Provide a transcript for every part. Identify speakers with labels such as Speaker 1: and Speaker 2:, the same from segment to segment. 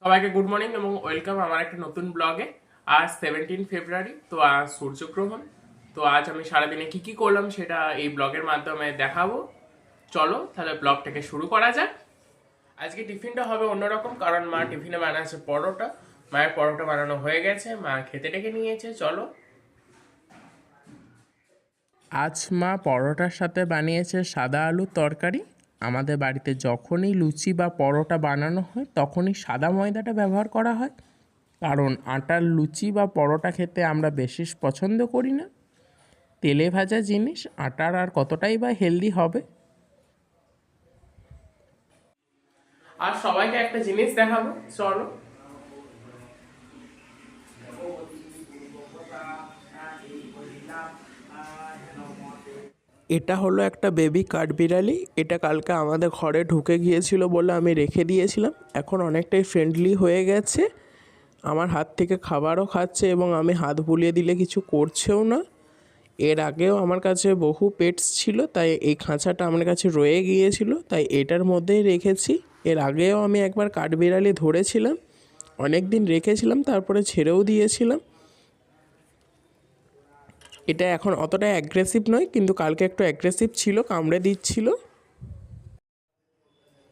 Speaker 1: সবাইকে good morning এবং welcome আমার একটা নতুন ব্লগে। আজ 17 ফেব্রুয়ারি, তো আজ সূর্যগ্রহণ। তো আজ আমি সারাদিনে কি কি করলাম সেটা এই ব্লগের মাধ্যমে দেখাবো। চলো তাহলে ব্লগটাকে শুরু করা যাক। আজকে টিফিনটা হবে অন্যরকম, কারণ মা টিফিনে বানাচ্ছে পরোটা। মায়ের পরোটা বানানো হয়ে গেছে, মা খেতে ডেকে নিয়েছে। চলো। আজ মা পরোটার সাথে বানিয়েছে সাদা আলুর তরকারি। আমাদের বাড়িতে যখনই লুচি বা পরোটা বানানো হয় তখনই সাদা ময়দাটা ব্যবহার করা হয়, কারণ আটার লুচি বা পরোটা খেতে আমরা বেশি পছন্দ করি না। তেলে ভাজা জিনিস আটার আর কতটাই বা হেলদি হবে। আর সবাইকে একটা জিনিস দেখাবো, চলো। এটা হলো একটা বেবি কাঠবিড়ালি। এটা কালকে আমাদের ঘরে ঢুকে গিয়েছিল বলে আমি রেখে দিয়েছিলাম। এখন অনেকটাই ফ্রেন্ডলি হয়ে গেছে, আমার হাত থেকে খাবারও খাচ্ছে এবং আমি হাত বুলিয়ে দিলে কিছু করছেও না। এর আগেও আমার কাছে বহু পেটস ছিল, তাই এই খাঁচাটা আমার কাছে রয়ে গিয়েছিল, তাই এটার মধ্যেই রেখেছি। এর আগেও আমি একবার কাঠবিড়ালি ধরেছিলাম, অনেক দিন রেখেছিলাম, তারপরে ছেড়েও দিয়েছিলাম। এটা এখন অতটা অ্যাগ্রেসিভ নয়, কিন্তু কালকে একটু অ্যাগ্রেসিভ ছিল, কামড়ে দিচ্ছিল।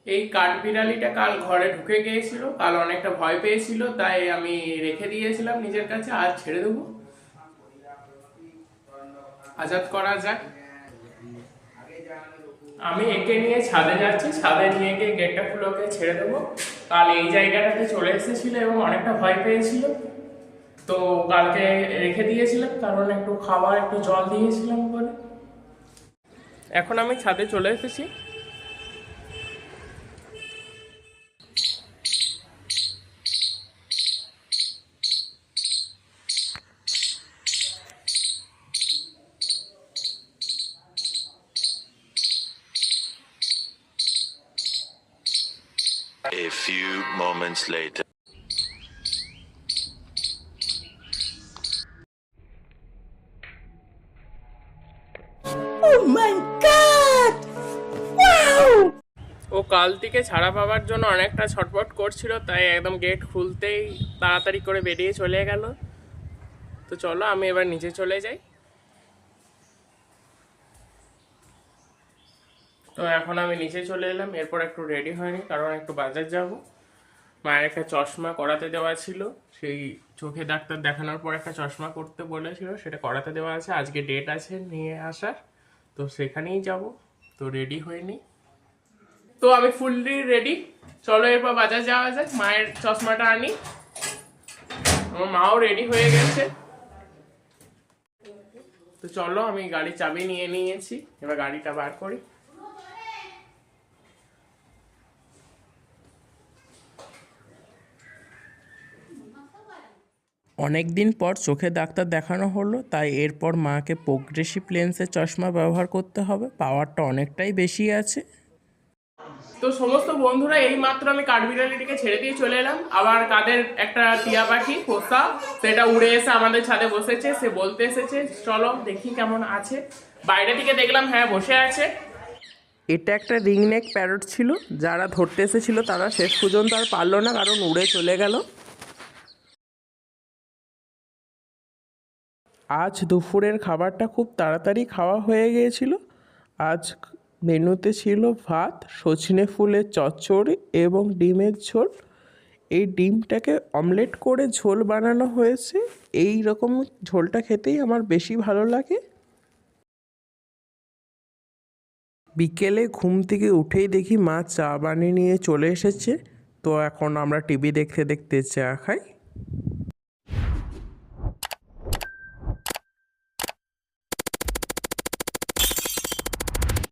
Speaker 1: এই কাঠবিড়ালিটা কাল ঘরে ঢুকে গিয়েছিল, কাল অনেকটা ভয় পেয়েছিল, তাই আমি রেখে দিয়েছিলাম নিজের কাছে। আজ ছেড়ে দেবো, আজাদ করা যাক। আমি একে নিয়ে ছাদে যাচ্ছি, ছাদে নিয়ে গিয়ে গেটটা খুলে ওকে ছেড়ে দেবো। কাল এই জায়গাটাতে চলে এসেছিল এবং অনেকটা ভয় পেয়েছিল, তো কালকে রেখে দিয়েছিলাম, কারণ একটু খাবার একটু জল দিয়েছিলাম বলে। এখন আমি ছাদে চলে এসেছি।
Speaker 2: A few moments later.
Speaker 1: Oh my God! Wow! ও কাল থেকে ছাড়া পাওয়ার জন্য অনেকটা ছটফট করছিল, তাই একদম গেট খুলতেই তাড়াতাড়ি করে বেরিয়ে চলে গেল। তো চলো আমি এবার নিচে চলে যাই। তো এখন আমি নিচে চলে এলাম, এরপর একটু রেডি হয়নি, কারণ একটু বাজার যাব। মায়ের একটা চশমা করাতে দেওয়া ছিল, সেই চোখে ডাক্তার দেখানোর পর একটা চশমা করতে বলেছিল, সেটা করাতে দেওয়া আছে। আজকে ডেট আছে নিয়ে আসার, তো সেখানেই যাব। তো রেডি হয়নি, তো আমি ফুললি রেডি। চলো এরপর বাজার যাওয়া যাক, মায়ের চশমাটা আনি। আমার মাও রেডি হয়ে গেছে। তো চলো, আমি গাড়ির চাবি নিয়ে নিয়েছি, এবার গাড়িটা বার করি। অনেক দিন পর চোখে ডাক্তার দেখানো হলো, তাই এরপর মাকে প্রোগ্রেসিভ লেন্সের চশমা ব্যবহার করতে হবে, পাওয়ারটা অনেকটাই বেশি আছে। তো সমস্ত বন্ধুরা, এই মাত্র আমি কাঠবিড়ালিটিকে ছেড়ে দিয়ে চলে এলাম। আবার কাদের একটা টিয়া পাখি পোষা, সেটা উড়ে এসে আমাদের ছাদে বসেছে, সে বলতে এসেছে চলো দেখি কেমন আছে। বাইরে থেকে দেখলাম হ্যাঁ বসে আছে। এটা একটা রিংনেক প্যারট ছিল, যারা ধরতে এসেছিল তারা শেষ পর্যন্ত আর পারলো না, কারণ উড়ে চলে গেল। আজ দুপুরের খাবারটা খুব তাড়াতাড়ি খাওয়া হয়ে গিয়েছিল। আজ মেনুতে ছিল ভাত, সজনে ফুলের চচ্চড়ি এবং ডিমের ঝোল। এই ডিমটাকে অমলেট করে ঝোল বানানো হয়েছে। এই রকম ঝোলটা খেতেই আমার বেশি ভালো লাগে। বিকেলে ঘুম থেকে উঠেই দেখি মা চা বানিয়ে নিয়ে চলে এসেছে। তো এখন আমরা টিভি দেখতে দেখতে চা খাই।